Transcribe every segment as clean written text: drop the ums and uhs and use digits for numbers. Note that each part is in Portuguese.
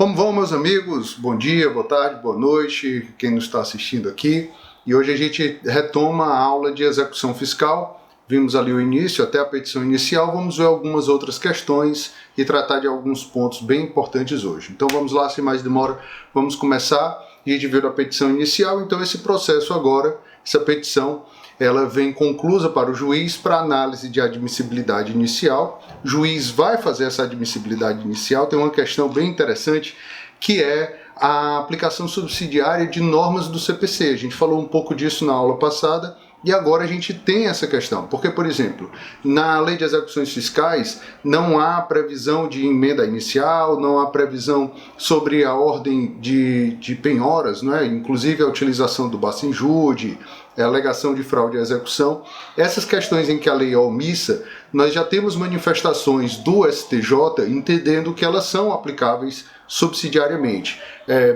Como vão, meus amigos? Bom dia, boa tarde, boa noite, quem nos está assistindo aqui. E hoje a gente retoma a aula de execução fiscal. Vimos ali o início, até a petição inicial. Vamos ver algumas outras questões e tratar de alguns pontos bem importantes hoje. Então vamos lá, sem mais demora, vamos começar. A gente viu a petição inicial, então esse processo agora, essa petição, ela vem conclusa para o juiz para análise de admissibilidade inicial. O juiz vai fazer essa admissibilidade inicial. Tem uma questão bem interessante que é a aplicação subsidiária de normas do CPC. A gente falou um pouco disso na aula passada e agora a gente tem essa questão. Porque, por exemplo, na Lei de Execuções Fiscais não há previsão de emenda inicial, não há previsão sobre a ordem de penhoras, né? Inclusive a utilização do basta-injúri, a alegação de fraude à execução. Essas questões em que a lei é omissa, nós já temos manifestações do STJ entendendo que elas são aplicáveis subsidiariamente.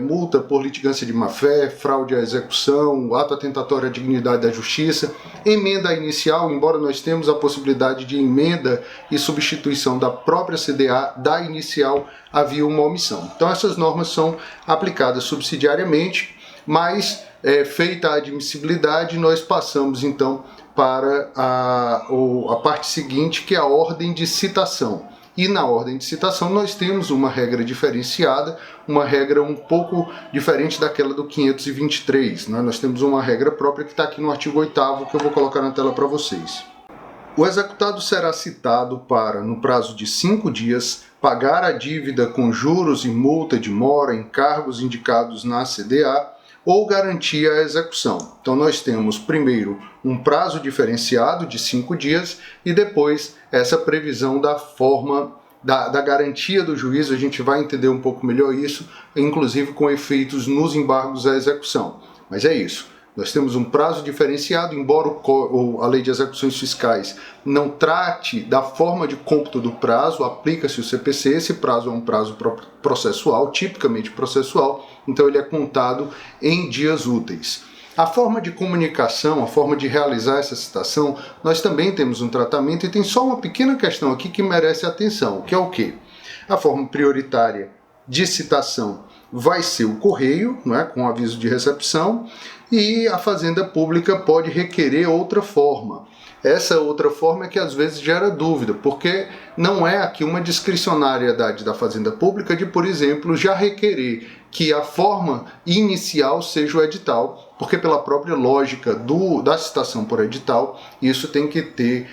Multa por litigância de má-fé, fraude à execução, ato atentatório à dignidade da justiça, emenda inicial, embora nós temos a possibilidade de emenda e substituição da própria CDA, da inicial havia uma omissão. Então essas normas são aplicadas subsidiariamente, mas feita a admissibilidade, nós passamos então para a parte seguinte, que é a ordem de citação. E na ordem de citação nós temos uma regra diferenciada, uma regra um pouco diferente daquela do 523. Né? Nós temos uma regra própria que está aqui no artigo 8º, que eu vou colocar na tela para vocês. O executado será citado para, no prazo de 5 dias, pagar a dívida com juros e multa de mora, encargos indicados na CDA, ou garantir a execução. Então nós temos primeiro um prazo diferenciado de 5 dias e depois essa previsão da forma da garantia do juízo. A gente vai entender um pouco melhor isso, inclusive com efeitos nos embargos à execução. Mas é isso. Nós temos um prazo diferenciado, embora a Lei de Execuções Fiscais não trate da forma de cômputo do prazo, aplica-se o CPC, esse prazo é um prazo processual, tipicamente processual, então ele é contado em dias úteis. A forma de comunicação, a forma de realizar essa citação, nós também temos um tratamento e tem só uma pequena questão aqui que merece atenção, que é o quê? A forma prioritária de citação vai ser o correio, não é, com aviso de recepção, e a Fazenda Pública pode requerer outra forma. Essa outra forma é que às vezes gera dúvida, porque não é aqui uma discricionariedade da Fazenda Pública de, por exemplo, já requerer que a forma inicial seja o edital, porque pela própria lógica da citação por edital, isso tem que ter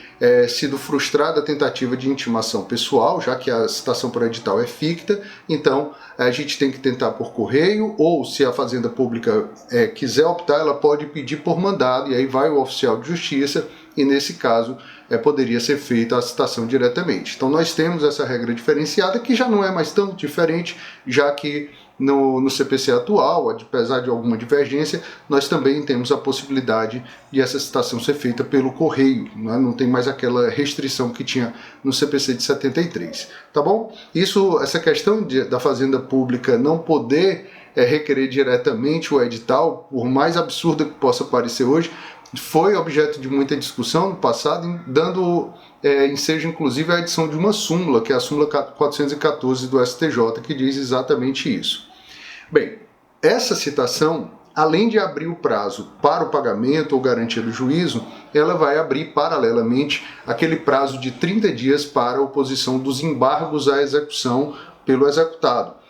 sido frustrada a tentativa de intimação pessoal, já que a citação por edital é ficta, então a gente tem que tentar por correio, ou se a Fazenda Pública quiser optar, ela pode pedir por mandado, e aí vai o oficial de justiça, e nesse caso poderia ser feita a citação diretamente. Então nós temos essa regra diferenciada, que já não é mais tão diferente, já que no CPC atual, apesar de alguma divergência, nós também temos a possibilidade de essa citação ser feita pelo correio, né? Não tem mais aquela restrição que tinha no CPC de 73, tá bom? Essa questão da Fazenda Pública não poder requerer diretamente o edital, por mais absurda que possa parecer hoje, foi objeto de muita discussão no passado, dando ensejo inclusive a edição de uma súmula, que é a súmula 414 do STJ, que diz exatamente isso. Bem, essa citação, além de abrir o prazo para o pagamento ou garantia do juízo, ela vai abrir paralelamente aquele prazo de 30 dias para a oposição dos embargos à execução pelo executado.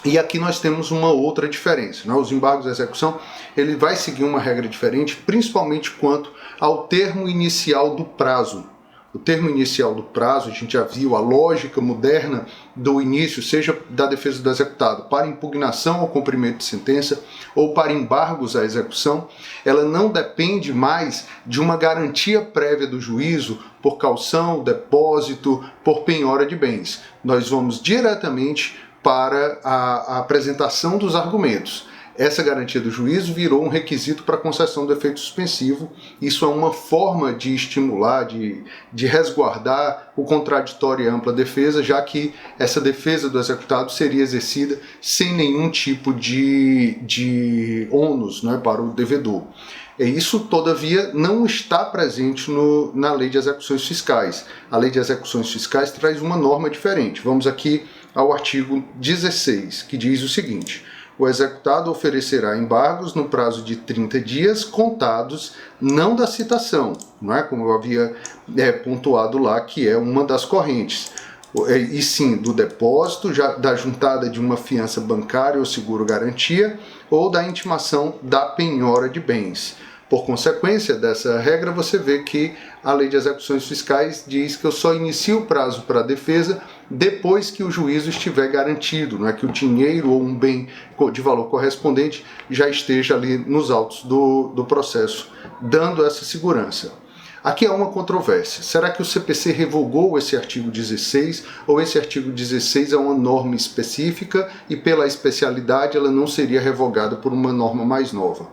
E aqui nós temos uma outra diferença, né? Os embargos à execução, ele vai seguir uma regra diferente, principalmente quanto ao termo inicial do prazo. O termo inicial do prazo, a gente já viu a lógica moderna do início, seja da defesa do executado para impugnação ao cumprimento de sentença ou para embargos à execução, ela não depende mais de uma garantia prévia do juízo por caução, depósito, por penhora de bens. Nós vamos diretamente para a apresentação dos argumentos. Essa garantia do juízo virou um requisito para a concessão do efeito suspensivo. Isso é uma forma de estimular, de resguardar o contraditório e a ampla defesa, já que essa defesa do executado seria exercida sem nenhum tipo de ônus, né, para o devedor. Isso, todavia, não está presente na Lei de Execuções Fiscais. A Lei de Execuções Fiscais traz uma norma diferente. Vamos aqui ao artigo 16, que diz o seguinte: o executado oferecerá embargos no prazo de 30 dias contados, não da citação, não é como eu havia pontuado lá, que é uma das correntes, e sim do depósito, da juntada de uma fiança bancária ou seguro-garantia, ou da intimação da penhora de bens. Por consequência dessa regra, você vê que a Lei de Execuções Fiscais diz que eu só inicio o prazo para a defesa depois que o juízo estiver garantido, não é que o dinheiro ou um bem de valor correspondente já esteja ali nos autos do processo, dando essa segurança. Aqui há uma controvérsia. Será que o CPC revogou esse artigo 16 ou esse artigo 16 é uma norma específica e pela especialidade ela não seria revogada por uma norma mais nova?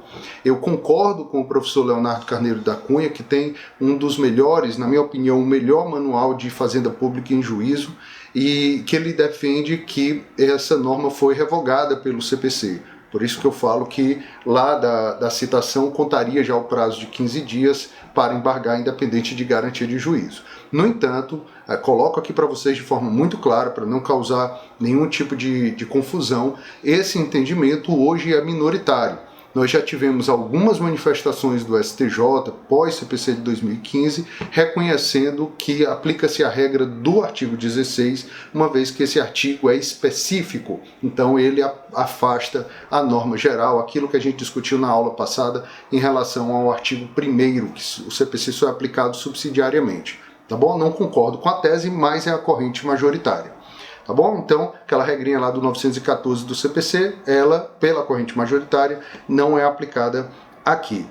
Eu concordo com o professor Leonardo Carneiro da Cunha, que tem um dos melhores, na minha opinião, o melhor manual de fazenda pública em juízo, e que ele defende que essa norma foi revogada pelo CPC. Por isso que eu falo que lá da citação contaria já o prazo de 15 dias para embargar, independente de garantia de juízo. No entanto, coloco aqui para vocês de forma muito clara, para não causar nenhum tipo de confusão, esse entendimento hoje é minoritário. Nós já tivemos algumas manifestações do STJ pós-CPC de 2015 reconhecendo que aplica-se a regra do artigo 16, uma vez que esse artigo é específico, então ele afasta a norma geral, aquilo que a gente discutiu na aula passada em relação ao artigo 1º, que o CPC só é aplicado subsidiariamente. Tá bom? Não concordo com a tese, mas é a corrente majoritária. Tá bom? Então, aquela regrinha lá do 914 do CPC, ela, pela corrente majoritária, não é aplicada aqui.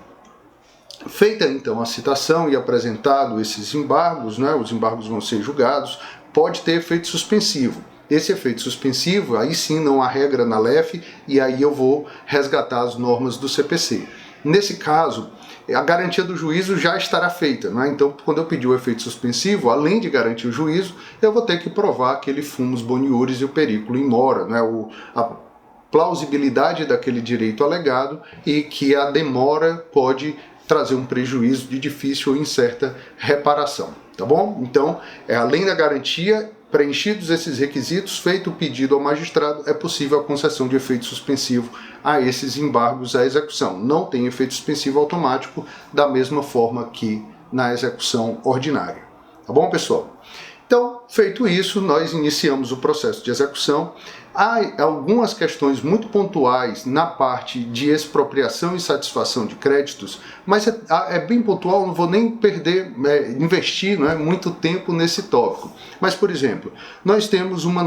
Feita então a citação e apresentado esses embargos, né, os embargos vão ser julgados, pode ter efeito suspensivo. Esse efeito suspensivo, aí sim não há regra na LEF, e aí eu vou resgatar as normas do CPC. Nesse caso, a garantia do juízo já estará feita, né? Então, quando eu pedir o efeito suspensivo, além de garantir o juízo, eu vou ter que provar aquele fumus boniuris e o periculo in mora, né? A plausibilidade daquele direito alegado e que a demora pode trazer um prejuízo de difícil ou incerta reparação, tá bom? Então, além da garantia, preenchidos esses requisitos, feito o pedido ao magistrado, é possível a concessão de efeito suspensivo a esses embargos à execução. Não tem efeito suspensivo automático, da mesma forma que na execução ordinária. Tá bom, pessoal? Então, feito isso, nós iniciamos o processo de execução. Há algumas questões muito pontuais na parte de expropriação e satisfação de créditos, mas é bem pontual, não vou nem investir muito tempo nesse tópico. Mas, por exemplo, nós temos uma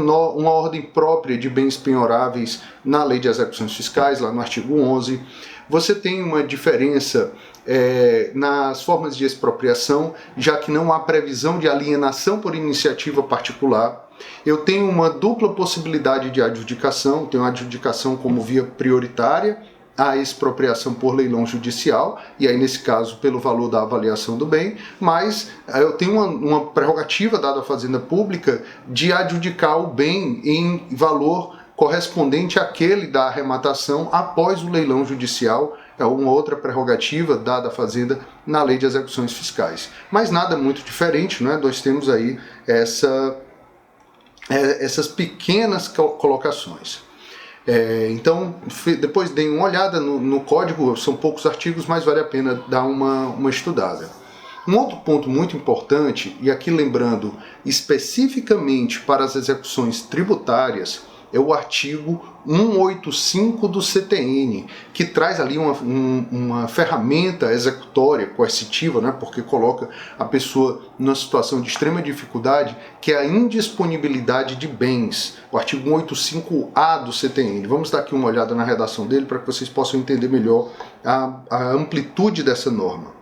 ordem própria de bens penhoráveis na Lei de Execuções Fiscais, lá no artigo 11. Você tem uma diferença nas formas de expropriação, já que não há previsão de alienação por iniciativa particular. Eu tenho uma dupla possibilidade de adjudicação, tenho a adjudicação como via prioritária, a expropriação por leilão judicial, e aí nesse caso pelo valor da avaliação do bem, mas eu tenho uma prerrogativa dada à Fazenda Pública de adjudicar o bem em valor correspondente àquele da arrematação após o leilão judicial. É uma outra prerrogativa dada à Fazenda na Lei de Execuções Fiscais. Mas nada muito diferente, né? Nós temos aí essas pequenas colocações. Então, depois deem uma olhada no código, são poucos artigos, mas vale a pena dar uma estudada. Um outro ponto muito importante, e aqui lembrando especificamente para as execuções tributárias, é o artigo 185 do CTN, que traz ali uma ferramenta executória, coercitiva, né, porque coloca a pessoa numa situação de extrema dificuldade, que é a indisponibilidade de bens, o artigo 185A do CTN. Vamos dar aqui uma olhada na redação dele para que vocês possam entender melhor a amplitude dessa norma.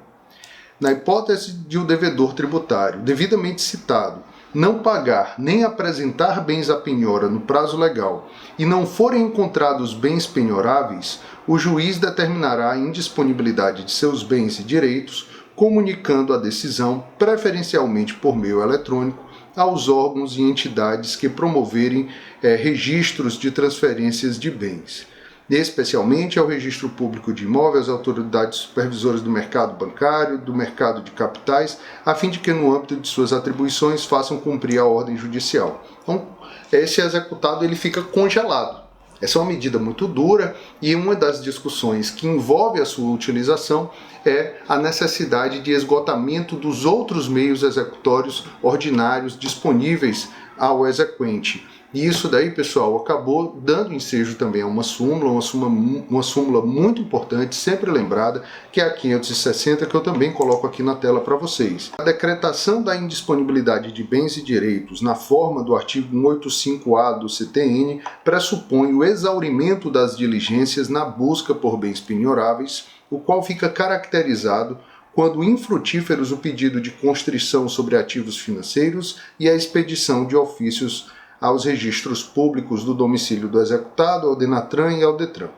Na hipótese de o devedor tributário, devidamente citado, não pagar nem apresentar bens à penhora no prazo legal e não forem encontrados bens penhoráveis, o juiz determinará a indisponibilidade de seus bens e direitos, comunicando a decisão, preferencialmente por meio eletrônico, aos órgãos e entidades que promoverem registros de transferências de bens, especialmente ao Registro Público de Imóveis, autoridades supervisoras do mercado bancário, do mercado de capitais, a fim de que, no âmbito de suas atribuições, façam cumprir a ordem judicial. Então, esse executado ele fica congelado. Essa é uma medida muito dura e uma das discussões que envolve a sua utilização é a necessidade de esgotamento dos outros meios executórios ordinários disponíveis ao exequente. E isso daí, pessoal, acabou dando ensejo também a uma súmula muito importante, sempre lembrada, que é a 560, que eu também coloco aqui na tela para vocês. A decretação da indisponibilidade de bens e direitos na forma do artigo 185-A do CTN pressupõe o exaurimento das diligências na busca por bens penhoráveis, o qual fica caracterizado quando infrutíferos o pedido de constrição sobre ativos financeiros e a expedição de ofícios aos registros públicos do domicílio do executado, ao DENATRAN e ao DETRAN.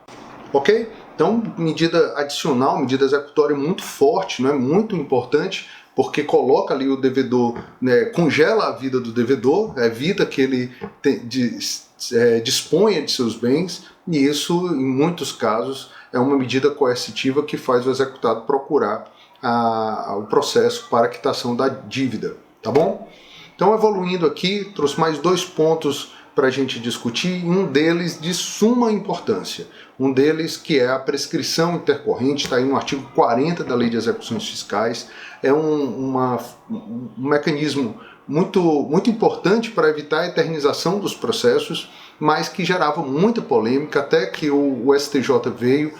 Ok? Então, medida adicional, medida executória muito forte, não é? Muito importante, porque coloca ali o devedor, né, congela a vida do devedor, evita que ele disponha de seus bens, e isso, em muitos casos, é uma medida coercitiva que faz o executado procurar o processo para a quitação da dívida, tá bom? Então, evoluindo aqui, trouxe mais 2 pontos para a gente discutir, um deles de suma importância. Um deles que é a prescrição intercorrente, está aí no artigo 40 da Lei de Execuções Fiscais. É um mecanismo muito importante para evitar a eternização dos processos, mas que gerava muita polêmica, até que o STJ veio,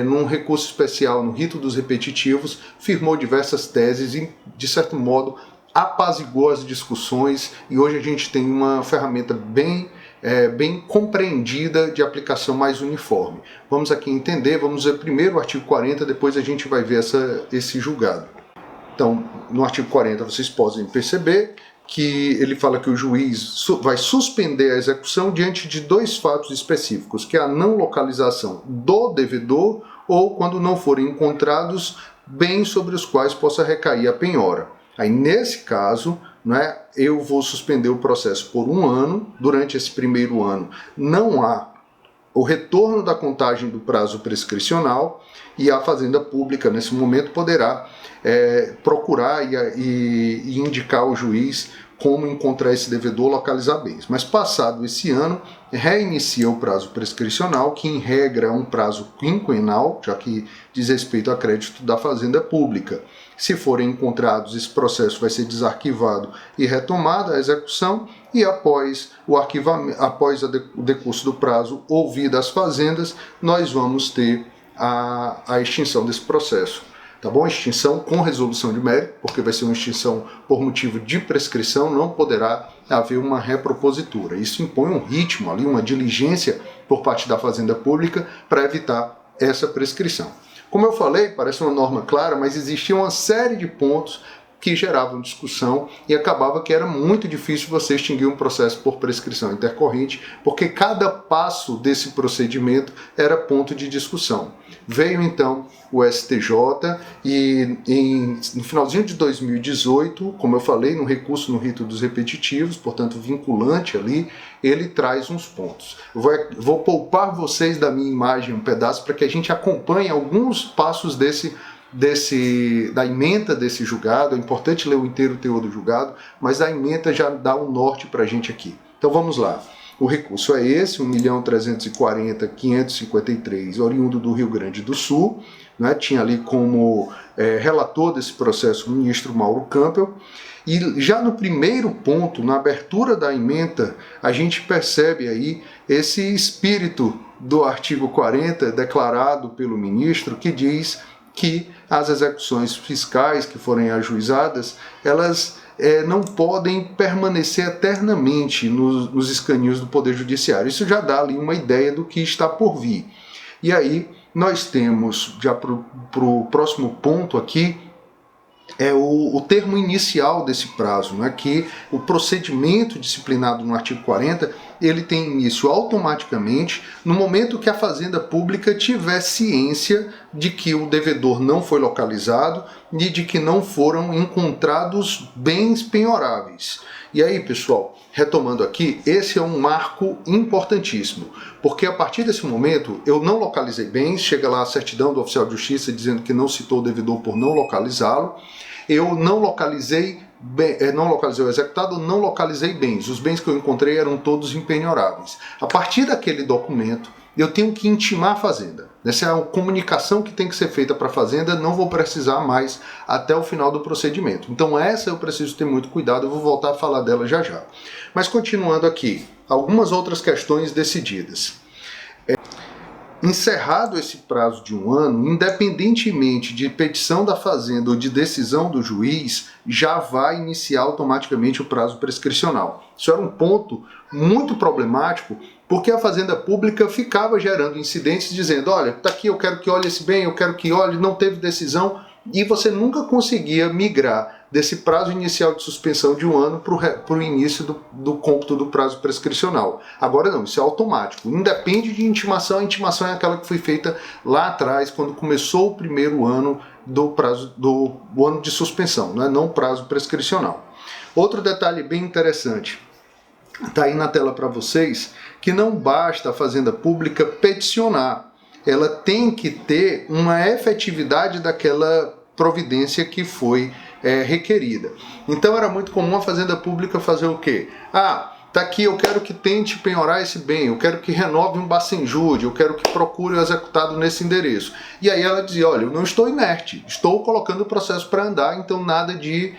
num recurso especial no rito dos repetitivos, firmou diversas teses e, de certo modo, apaziguou as discussões, e hoje a gente tem uma ferramenta bem compreendida de aplicação mais uniforme. Vamos aqui entender, vamos ver primeiro o artigo 40, depois a gente vai ver esse julgado. Então, no artigo 40 vocês podem perceber que ele fala que o juiz vai suspender a execução diante de 2 fatos específicos, que é a não localização do devedor ou quando não forem encontrados bens sobre os quais possa recair a penhora. Aí, nesse caso, né, eu vou suspender o processo por 1 ano. Durante esse primeiro ano, não há o retorno da contagem do prazo prescricional e a Fazenda Pública, nesse momento, poderá procurar e indicar ao juiz como encontrar esse devedor, localizar bens. Mas passado esse ano, reinicia o prazo prescricional, que em regra é um prazo quinquenal, já que diz respeito a crédito da Fazenda Pública. Se forem encontrados, esse processo vai ser desarquivado e retomada a execução, e após o decurso do prazo, ouvidas as fazendas, nós vamos ter a extinção desse processo. Tá bom? Extinção com resolução de mérito, porque vai ser uma extinção por motivo de prescrição, não poderá haver uma repropositura. Isso impõe um ritmo ali, uma diligência por parte da Fazenda Pública para evitar essa prescrição. Como eu falei, parece uma norma clara, mas existia uma série de pontos que geravam discussão e acabava que era muito difícil você extinguir um processo por prescrição intercorrente, porque cada passo desse procedimento era ponto de discussão. Veio então o STJ e no finalzinho de 2018, como eu falei, no recurso no rito dos repetitivos, portanto vinculante ali, ele traz uns pontos. Vou poupar vocês da minha imagem um pedaço para que a gente acompanhe alguns passos da ementa desse julgado. É importante ler o inteiro teor do julgado, mas a ementa já dá um norte para a gente aqui. Então vamos lá. O recurso é esse, 1.340.553, oriundo do Rio Grande do Sul, né? Tinha ali como relator desse processo o ministro Mauro Campbell. E já no primeiro ponto, na abertura da ementa, a gente percebe aí esse espírito do artigo 40 declarado pelo ministro, que diz que as execuções fiscais que forem ajuizadas, elas não podem permanecer eternamente nos escaninhos do Poder Judiciário. Isso já dá ali uma ideia do que está por vir. E aí nós temos, já para o próximo ponto aqui, o termo inicial desse prazo, né, que o procedimento disciplinado no artigo 40, ele tem início automaticamente no momento que a Fazenda Pública tiver ciência de que o devedor não foi localizado e de que não foram encontrados bens penhoráveis. E aí, pessoal, retomando aqui, esse é um marco importantíssimo, porque a partir desse momento eu não localizei bens, chega lá a certidão do oficial de justiça dizendo que não citou o devedor por não localizá-lo, eu não localizei não localizei o executado, não localizei bens. Os bens que eu encontrei eram todos impenhoráveis. A partir daquele documento, eu tenho que intimar a fazenda. Essa é a comunicação que tem que ser feita para a fazenda, não vou precisar mais até o final do procedimento. Então essa eu preciso ter muito cuidado, eu vou voltar a falar dela já já. Mas continuando aqui, algumas outras questões decididas. Encerrado esse prazo de 1 ano, independentemente de petição da fazenda ou de decisão do juiz, já vai iniciar automaticamente o prazo prescricional. Isso era um ponto muito problemático, porque a fazenda pública ficava gerando incidentes dizendo, olha, tá aqui, eu quero que olhe esse bem, eu quero que olhe, não teve decisão, e você nunca conseguia migrar desse prazo inicial de suspensão de 1 ano para o início do cômputo do prazo prescricional. Agora não, isso é automático, independe de intimação, a intimação é aquela que foi feita lá atrás, quando começou o primeiro ano do prazo do ano de suspensão, não prazo prescricional. Outro detalhe bem interessante, está aí na tela para vocês, que não basta a fazenda pública peticionar, ela tem que ter uma efetividade daquela providência que foi requerida. Então era muito comum a fazenda pública fazer o quê? Ah, tá aqui, eu quero que tente penhorar esse bem, eu quero que renove um bacenjude, eu quero que procure o executado nesse endereço. E aí ela dizia, olha, eu não estou inerte, estou colocando o processo para andar, então nada de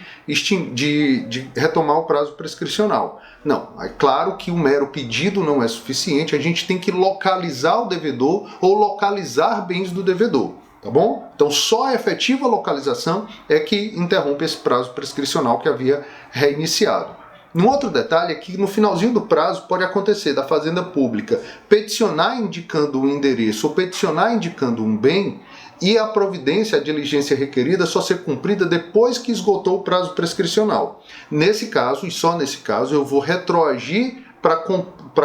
retomar o prazo prescricional. Não, é claro que o mero pedido não é suficiente, a gente tem que localizar o devedor ou localizar bens do devedor. Tá bom? Então só a efetiva localização é que interrompe esse prazo prescricional que havia reiniciado. Um outro detalhe é que no finalzinho do prazo pode acontecer da fazenda pública peticionar indicando um endereço ou peticionar indicando um bem e a providência, a diligência requerida só ser cumprida depois que esgotou o prazo prescricional. Nesse caso, e só nesse caso, eu vou retroagir para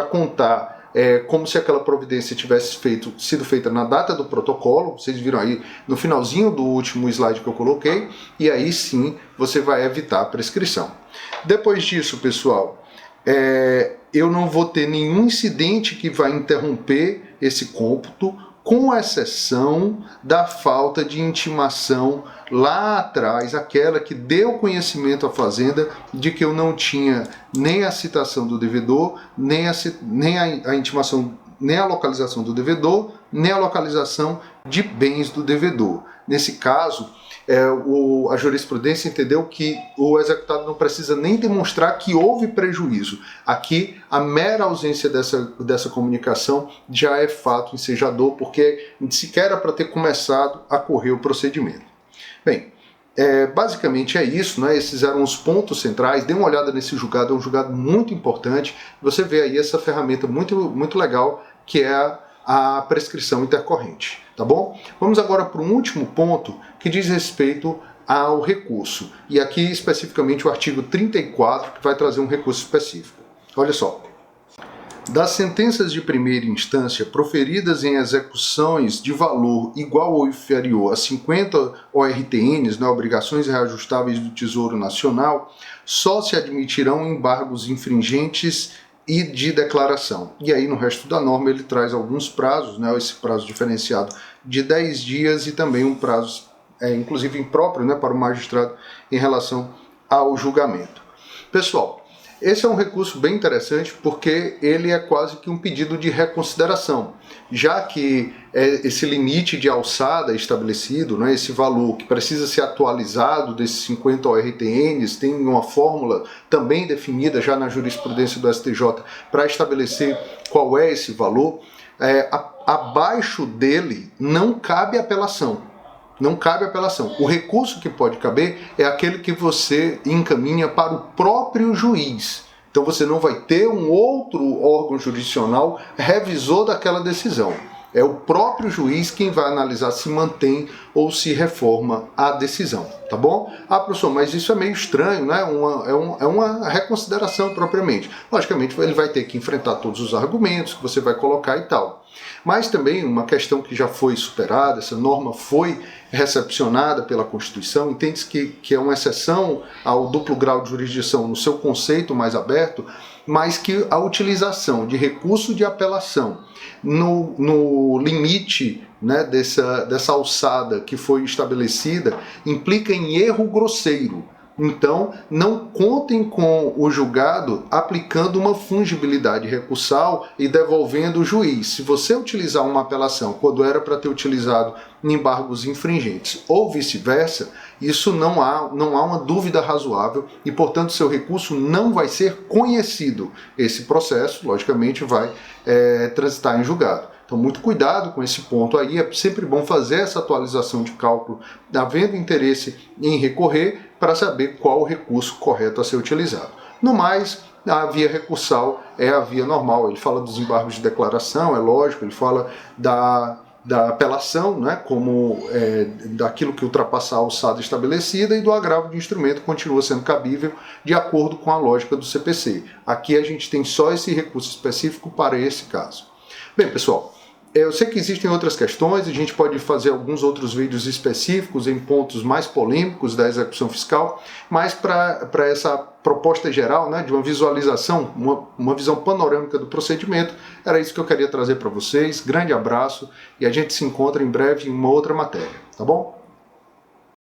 contar como se aquela providência tivesse sido feita na data do protocolo, vocês viram aí no finalzinho do último slide que eu coloquei, e aí sim você vai evitar a prescrição. Depois disso, pessoal, eu não vou ter nenhum incidente que vai interromper esse cômputo, com exceção da falta de intimação lá atrás, aquela que deu conhecimento à fazenda de que eu não tinha nem a citação do devedor, nem a intimação, nem a localização do devedor, nem a localização de bens do devedor. Nesse caso, a jurisprudência entendeu que o executado não precisa nem demonstrar que houve prejuízo. Aqui, a mera ausência dessa comunicação já é fato ensejador, porque sequer era para ter começado a correr o procedimento. Bem, basicamente é isso, né? Esses eram os pontos centrais. Dê uma olhada nesse julgado, é um julgado muito importante. Você vê aí essa ferramenta muito, muito legal, que é a prescrição intercorrente, tá bom? Vamos agora para um último ponto que diz respeito ao recurso. E aqui especificamente o artigo 34, que vai trazer um recurso específico. Olha só. Das sentenças de primeira instância proferidas em execuções de valor igual ou inferior a 50 ORTNs, né, obrigações reajustáveis do Tesouro Nacional, só se admitirão embargos infringentes e de declaração. E aí no resto da norma ele traz alguns prazos, né, esse prazo diferenciado de 10 dias e também um prazo, inclusive impróprio, né, para o magistrado em relação ao julgamento. Pessoal, esse é um recurso bem interessante porque ele é quase que um pedido de reconsideração, já que esse limite de alçada estabelecido, né, esse valor que precisa ser atualizado desses 50 ORTNs, tem uma fórmula também definida já na jurisprudência do STJ para estabelecer qual é esse valor, abaixo dele não cabe apelação. Não cabe apelação. O recurso que pode caber é aquele que você encaminha para o próprio juiz. Então você não vai ter um outro órgão jurisdicional revisor daquela decisão. É o próprio juiz quem vai analisar se mantém ou se reforma a decisão, tá bom? Ah, professor, mas isso é meio estranho, né? É uma reconsideração propriamente. Logicamente, ele vai ter que enfrentar todos os argumentos que você vai colocar e tal. Mas também uma questão que já foi superada, essa norma foi recepcionada pela Constituição, entende-se que é uma exceção ao duplo grau de jurisdição no seu conceito mais aberto, mas que a utilização de recurso de apelação no limite, né, dessa alçada que foi estabelecida implica em erro grosseiro. Então, não contem com o julgado aplicando uma fungibilidade recursal e devolvendo o juiz. Se você utilizar uma apelação quando era para ter utilizado em embargos infringentes ou vice-versa, isso não há uma dúvida razoável e, portanto, seu recurso não vai ser conhecido. Esse processo, logicamente, vai transitar em julgado. Então, muito cuidado com esse ponto aí, é sempre bom fazer essa atualização de cálculo, havendo interesse em recorrer, para saber qual o recurso correto a ser utilizado. No mais, a via recursal é a via normal, ele fala dos embargos de declaração, é lógico, ele fala da apelação, né, como daquilo que ultrapassar a alçada estabelecida, e do agravo de instrumento continua sendo cabível de acordo com a lógica do CPC. Aqui a gente tem só esse recurso específico para esse caso. Bem, pessoal, eu sei que existem outras questões, a gente pode fazer alguns outros vídeos específicos em pontos mais polêmicos da execução fiscal, mas para essa proposta geral, né, de uma visualização, uma visão panorâmica do procedimento, era isso que eu queria trazer para vocês. Grande abraço e a gente se encontra em breve em uma outra matéria, tá bom?